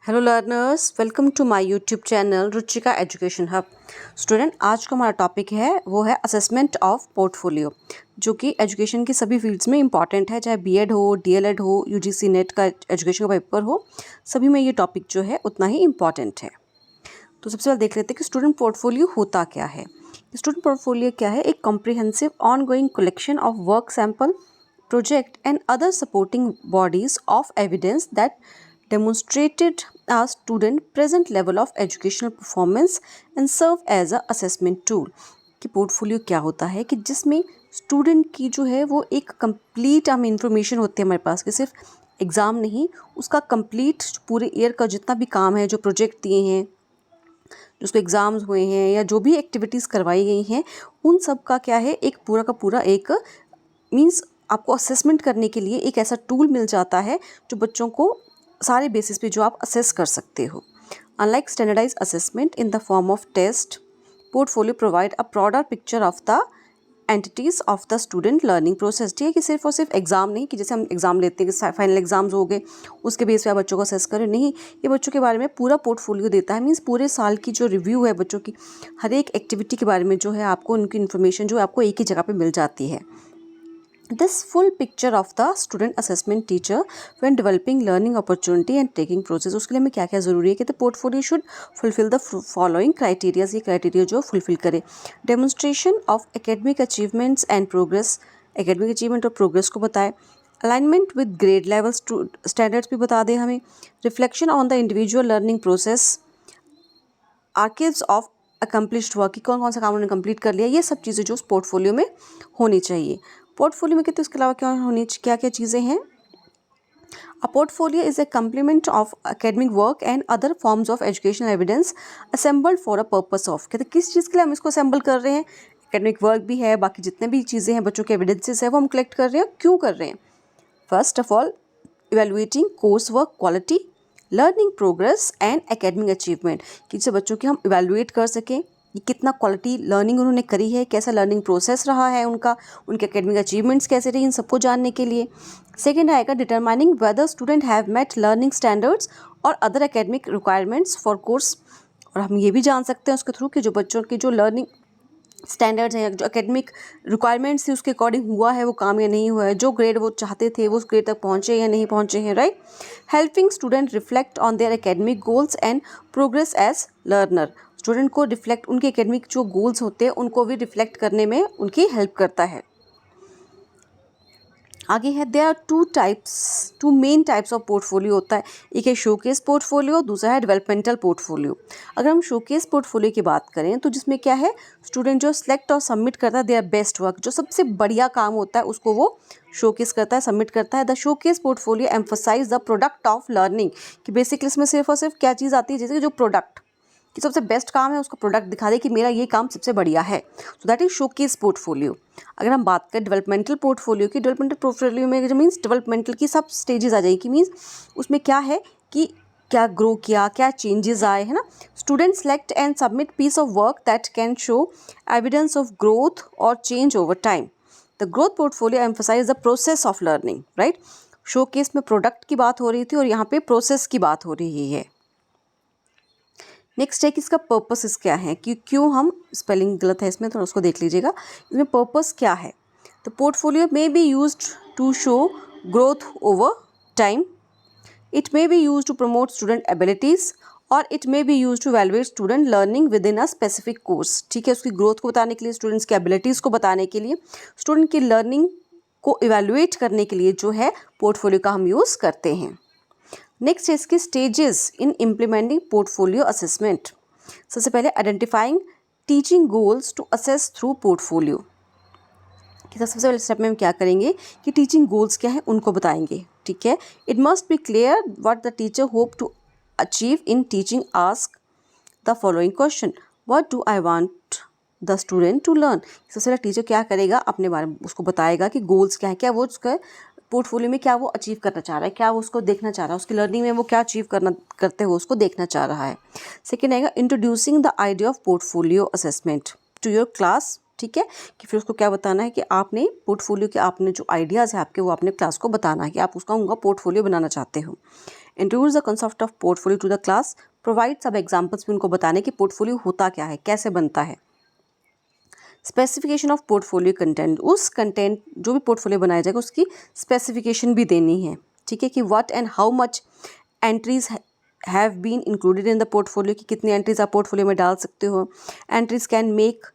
Hello learners, welcome to my YouTube channel Ruchika education hub. Student, आज का हमारा topic है वो है असेसमेंट ऑफ पोर्टफोलियो, जो कि एजुकेशन की सभी फील्ड्स में इंपॉर्टेंट है, चाहे बीएड हो, डीएलएड हो, यूजीसी नेट का एजुकेशन का पेपर हो, सभी में ये टॉपिक जो है उतना ही इम्पॉर्टेंट है। तो सबसे पहले देख लेते हैं कि स्टूडेंट पोर्टफोलियो होता क्या है। स्टूडेंट पोर्टफोलियो क्या है? एक comprehensive on going collection of work sample, project and other supporting bodies of evidence that demonstrated a student present level of educational performance and serve as a assessment tool। कि portfolio क्या होता है कि जिसमें student की जो है वो एक कंप्लीट हमें इंफॉर्मेशन होती है हमारे पास, कि सिर्फ एग्ज़ाम नहीं, उसका कंप्लीट पूरे ईयर का जितना भी काम है, जो प्रोजेक्ट दिए हैं, जो उसको एग्ज़ाम्स हुए हैं या जो भी एक्टिविटीज़ करवाई गई हैं, उन सब का क्या है, एक पूरा का पूरा एक मीन्स आपको असेसमेंट करने के लिए एक ऐसा टूल मिल जाता है जो बच्चों को सारे बेसिस पे जो आप असेस कर सकते हो। Unlike standardise assessment in the form of test, portfolio provide a broader picture of the entities of the student learning process. ठीक है कि सिर्फ और सिर्फ एग्ज़ाम नहीं, कि जैसे हम एग्ज़ाम लेते हैं कि फाइनल एग्जाम्स हो गए उसके बेस पे आप बच्चों को असेस करें, नहीं, ये बच्चों के बारे में पूरा पोर्टफोलियो देता है। मीन्स पूरे साल की जो रिव्यू है बच्चों की, हर एक एक्टिविटी के बारे में जो है आपको उनकी इन्फॉर्मेशन जो है आपको एक ही जगह पर मिल जाती है। This full picture of the student assessment teacher when developing learning opportunity and taking process, उसके लिए हमें क्या क्या ज़रूरी है कि the portfolio should fulfill the following criteria। ये criteria जो fulfill करे: demonstration of academic achievements and progress, academic achievement और progress को बताए, alignment with grade level standards भी बता दें हमें, reflection on the individual learning process, archives of accomplished work, कि कौन कौन सा काम उन्होंने कंप्लीट कर लिया, ये सब चीज़ें जो उस पोर्टफोलियो में होनी चाहिए। पोर्टफोलियो में कहते हैं उसके अलावा क्या क्या चीज़ें हैं। A portfolio is a complement of academic work and other forms of educational evidence assembled for a purpose of. कहते हैं किस चीज़ के लिए हम इसको असेंबल कर रहे हैं? एकेडमिक वर्क भी है, बाकी जितने भी चीज़ें हैं, बच्चों के एविडेंसेस है, वो हम कलेक्ट कर रहे हैं। क्यों कर रहे हैं? First of all, evaluating course work quality, learning progress and academic achievement, कि जिससे बच्चों की हम इवेलुएट कर सकें कि कितना क्वालिटी लर्निंग उन्होंने करी है, कैसा लर्निंग प्रोसेस रहा है उनका, उनके एकेडमिक अचीवमेंट्स कैसे रही, इन सबको जानने के लिए। सेकेंड आएगा determining whether student have met learning standards और other academic requirements for course. और हम ये भी जान सकते हैं उसके थ्रू कि जो बच्चों की जो लर्निंग स्टैंडर्ड्स हैं, जो एकेडमिक रिक्वायरमेंट्स थी, उसके अकॉर्डिंग हुआ है वो काम या नहीं हुआ है, जो ग्रेड वो चाहते थे वो उस ग्रेड तक पहुँचे या नहीं पहुँचे हैं, right. Helping student reflect on their academic goals and progress as learner, student को रिफ्लेक्ट, उनके एकेडमिक जो गोल्स होते हैं उनको भी रिफ्लेक्ट करने में उनकी हेल्प करता है। आगे है, there are two main types of portfolio होता है। एक है शोकेस पोर्टफोलियो, दूसरा है डेवलपमेंटल पोर्टफोलियो। अगर हम शोकेस पोर्टफोलियो की बात करें तो जिसमें क्या है, स्टूडेंट जो सिलेक्ट और सबमिट करता है देयर बेस्ट वर्क, जो सबसे बढ़िया काम होता है उसको वो शोकेस करता है, सबमिट करता है। The showcase portfolio emphasise the product of learning, कि बेसिकली इसमें सिर्फ और सिर्फ क्या चीज़ आती है, जैसे कि जो प्रोडक्ट कि सबसे बेस्ट काम है उसका प्रोडक्ट दिखा दे कि मेरा ये काम सबसे बढ़िया है। So that is showcase portfolio. अगर हम बात करें डेवलपमेंटल पोर्टफोलियो की, डेवलपमेंटल पोर्टफोलियो में जो मीन्स डेवलपमेंटल की सब स्टेजेस आ जाएगी, मीन्स उसमें क्या है कि क्या ग्रो किया, क्या चेंजेस आए, है ना। Student select and submit piece of work that can show evidence of growth और change over time. The growth portfolio emphasise the process of learning, right. Showcase में प्रोडक्ट की बात हो रही थी और यहाँ पे प्रोसेस की बात हो रही है। नेक्स्ट है कि इसका पर्पस क्या है, कि क्यों हम, स्पेलिंग गलत है इसमें, तो उसको देख लीजिएगा। इसमें पर्पस क्या है। The portfolio may be used to show growth over time, it may be use to promote student abilities, और it may be use to evaluate student learning within a specific course. ठीक है, उसकी growth को बताने के लिए, students की abilities को बताने के लिए, स्टूडेंट की लर्निंग को इवेल्युएट करने के लिए जो है पोर्टफोलियो का हम यूज़ करते हैं। नेक्स्ट है इसकी stages in implementing portfolio assessment. सबसे पहले identifying teaching goals to assess through portfolio, कि सबसे पहले स्टेप में हम क्या करेंगे कि टीचिंग गोल्स क्या है उनको बताएंगे। ठीक है, it must be clear what the teacher hope to achieve in teaching. Ask the following question, what do I want the student to learn. सबसे पहले टीचर क्या करेगा, अपने बारे में उसको बताएगा कि गोल्स क्या है, क्या वो उसका पोर्टफोलियो में क्या वो अचीव करना चाह रहा है, क्या वो उसको देखना चाह रहा है, उसकी लर्निंग में वो क्या अचीव करते हुए उसको देखना चाह रहा है। सेकेंड आएगा introducing the idea of portfolio assessment to your class. ठीक है, कि फिर उसको क्या बताना है कि आपने पोर्टफोलियो के, आपने जो आइडियाज़ है आपके, वो आपने क्लास को बताना है कि आप उसका उनका पोर्टफोलियो बनाना चाहते हो। Introduce the concept of portfolio to the class, provide सब एग्जाम्पल्स भी उनको बताने कि पोर्टफोलियो होता क्या है, कैसे बनता है। स्पेसिफिकेशन ऑफ पोर्टफोलियो कंटेंट, उस कंटेंट जो भी पोर्टफोलियो बनाया जाएगा उसकी स्पेसिफिकेशन भी देनी है, ठीक है, कि what and how much entries have been included in the portfolio, कि कितनी एंट्रीज आप पोर्टफोलियो में डाल सकते हो। Entries can make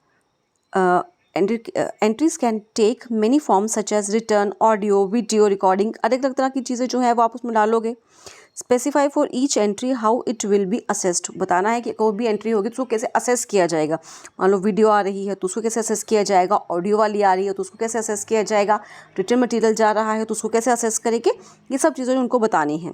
entries can take many forms such as written, audio, video recording, अलग अलग तरह की चीज़ें जो है वो आप उसमें डालोगे। Specify for each entry how it will be assessed, बताना है कि कोई भी एंट्री होगी तो उसको कैसे असेस किया जाएगा। मान लो वीडियो आ रही है तो उसको कैसे असेस किया जाएगा, ऑडियो वाली आ रही है तो उसको कैसे असेस किया जाएगा, रिटर्न मटेरियल जा रहा है तो उसको कैसे असेस करेंगे, ये सब चीज़ें उनको बतानी है।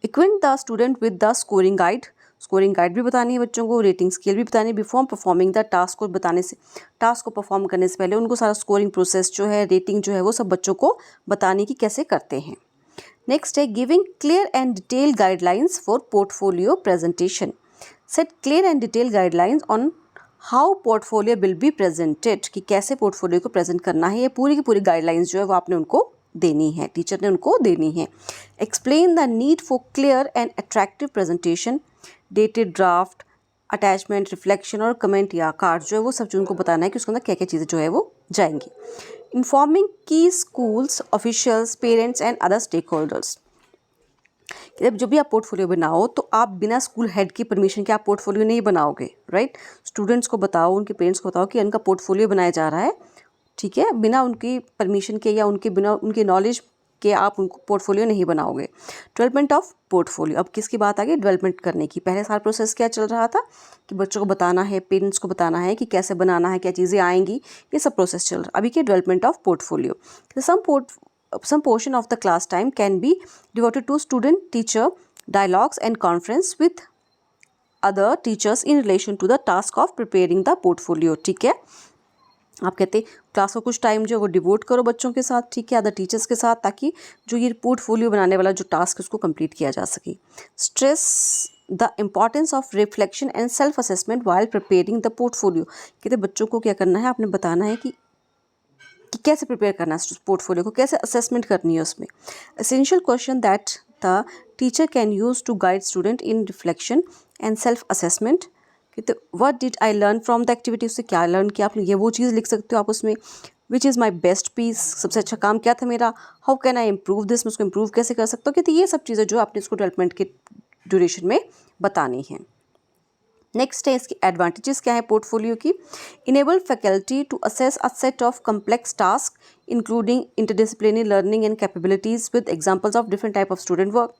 Equip the student with the scoring guide, scoring guide भी बतानी है बच्चों को, रेटिंग स्केल भी बतानी है। बिफोर परफॉर्मिंग द टास्क को बताने से, टास्क को परफॉर्म करने से पहले उनको सारा स्कोरिंग प्रोसेस जो है, रेटिंग जो है वो सब बच्चों को बताने की कैसे करते हैं। नेक्स्ट है giving clear and detail guidelines for portfolio presentation, set clear and detail guidelines on how portfolio will be presented, कि कैसे पोर्टफोलियो को प्रेजेंट करना है, ये पूरी की पूरी गाइडलाइंस जो है वो आपने उनको देनी है, टीचर ने उनको देनी है। Explain the need for clear and attractive presentation, dated draft, attachment, reflection और कमेंट या कार्ड जो है वो सब चीज़ उनको बताना है कि उसके अंदर क्या क्या चीज़ें जो है वो जाएंगी। इन्फॉर्मिंग की schools officials, parents and other stakeholders, जब भी आप पोर्टफोलियो बनाओ तो आप बिना स्कूल हेड की परमिशन के आप पोर्टफोलियो नहीं बनाओगे, राइट। स्टूडेंट्स को बताओ, उनके पेरेंट्स को बताओ कि उनका पोर्टफोलियो बनाया जा रहा है, ठीक है, बिना उनकी परमिशन के या उनके बिना उनके नॉलेज के आप उनको पोर्टफोलियो नहीं बनाओगे। डेवलपमेंट ऑफ पोर्टफोलियो, अब किसकी बात आ गई, डेवलपमेंट करने की। पहले सारा प्रोसेस क्या चल रहा था कि बच्चों को बताना है, पेरेंट्स को बताना है कि कैसे बनाना है, क्या चीज़ें आएंगी, ये सब प्रोसेस चल रहा है। अभी के development of portfolio, some portion of the class time can be devoted to student teacher dialogues and conference with other teachers in relation to the task of preparing the portfolio, ठीक है। आप कहते हैं क्लास को कुछ time जो है वो डिवोट करो बच्चों के साथ, ठीक है, अदर टीचर्स के साथ, ताकि जो ये पोर्टफोलियो बनाने वाला जो टास्क है उसको कंप्लीट किया जा सके। Stress the importance of reflection and self assessment while preparing the portfolio, कहते बच्चों को क्या करना है, आपने बताना है कि कैसे प्रिपेयर करना है पोर्टफोलियो को, कैसे असेसमेंट करनी है उसमें। Essential question that the teacher can use to guide student in reflection and self assessment, तो what did I learn from the activity, उससे क्या लर्न किया आपने, ये वो चीज़ लिख सकते हो आप उसमें। Which is my best piece, सबसे अच्छा काम क्या था मेरा। How can I improve this, मैं उसको इम्प्रूव कैसे कर सकता हूँ, कहते ये सब चीज़ें जो आपने इसको डेवलपमेंट के ड्यूरेशन में बतानी है। नेक्स्ट है इसकी एडवांटेजेस क्या है पोर्टफोलियो की। Enable faculty to assess a set of complex task including interdisciplinary learning and capabilities with examples of different type of student work.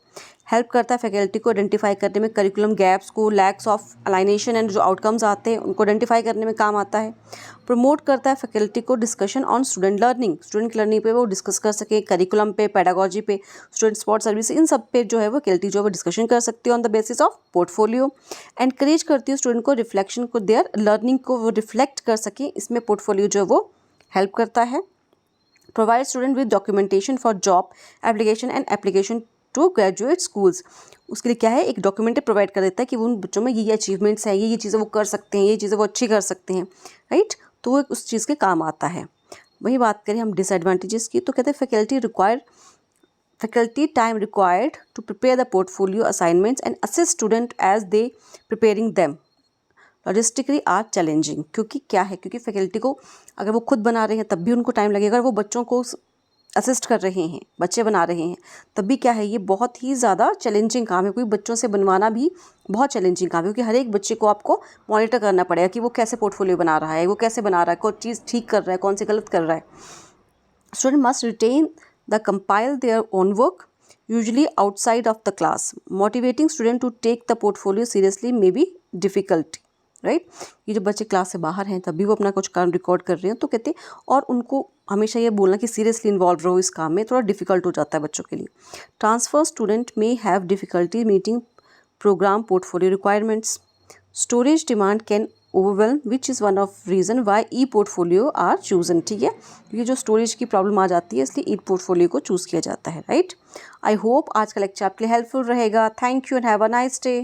Help करता है फैकल्टी को आइडेंटिफाई करने में करिकुलम गैप्स को, लैक्स ऑफ अलाइनेशन एंड जो outcomes आते हैं उनको आइडेंटिफाई करने में काम आता है। प्रमोट करता है फैकल्टी को discussion on student learning, student learning पे वो डिस्कस कर सके, करिकुलम पे, पेडागोजी पे, स्टूडेंट सपोर्ट सर्विस, इन सब पे जो है वो फैकल्टी जो है वो डिस्कशन कर सकती है on the basis of portfolio. Encourage करती है स्टूडेंट को रिफ्लेक्शन को, देयर लर्निंग को वो रिफ्लेक्ट कर सके, इसमें पोर्टफोलियो जो है वो हेल्प करता है। Provide student with documentation for job application and application to graduate schools, उसके लिए क्या है, एक डॉक्यूमेंट प्रोवाइड कर देता है कि वो उन बच्चों में ये अचीवमेंट्स हैं, ये चीज़ें वो कर सकते हैं, ये चीज़ें वो अच्छी कर सकते हैं, राइट, तो वो उस चीज़ के काम आता है। वही बात करें हम डिसएडवांटेजेस की, तो कहते हैं faculty time required to prepare the portfolio assignments and assist student as they preparing them logistically are challenging, क्योंकि क्या है, क्योंकि फैकल्टी को अगर वो खुद बना रहे हैं तब भी उनको टाइम लगेगा, अगर वो बच्चों को असिस्ट कर रहे हैं, बच्चे बना रहे हैं तब भी क्या है, ये बहुत ही ज़्यादा चैलेंजिंग काम है। कोई बच्चों से बनवाना भी बहुत चैलेंजिंग काम है, क्योंकि हर एक बच्चे को आपको मॉनिटर करना पड़ेगा कि वो कैसे पोर्टफोलियो बना रहा है, वो कैसे बना रहा है, कौन चीज़ ठीक कर रहा है, कौन सी गलत कर रहा है। Student must retain the compile their own work usually outside of the class, motivating student to take the portfolio seriously may be difficult, right. ये जो बच्चे क्लास से बाहर हैं तब भी वो अपना कुछ काम रिकॉर्ड कर रहे हैं, तो कहते हैं, और उनको हमेशा ये बोलना कि सीरियसली इन्वॉल्व रहो इस काम में, थोड़ा डिफिकल्ट हो जाता है बच्चों के लिए। Transfer student may have difficulty meeting programme portfolio requirements. Storage demand can overwhelm which is one of reason why e portfolio are chosen, ठीक है, क्योंकि जो स्टोरेज की प्रॉब्लम आ जाती है इसलिए ई पोर्टफोलियो को चूज़ किया जाता है, राइट। आई होप आज का लेक्चर आपके लिए हेल्पफुल रहेगा। Thank you and have a nice day.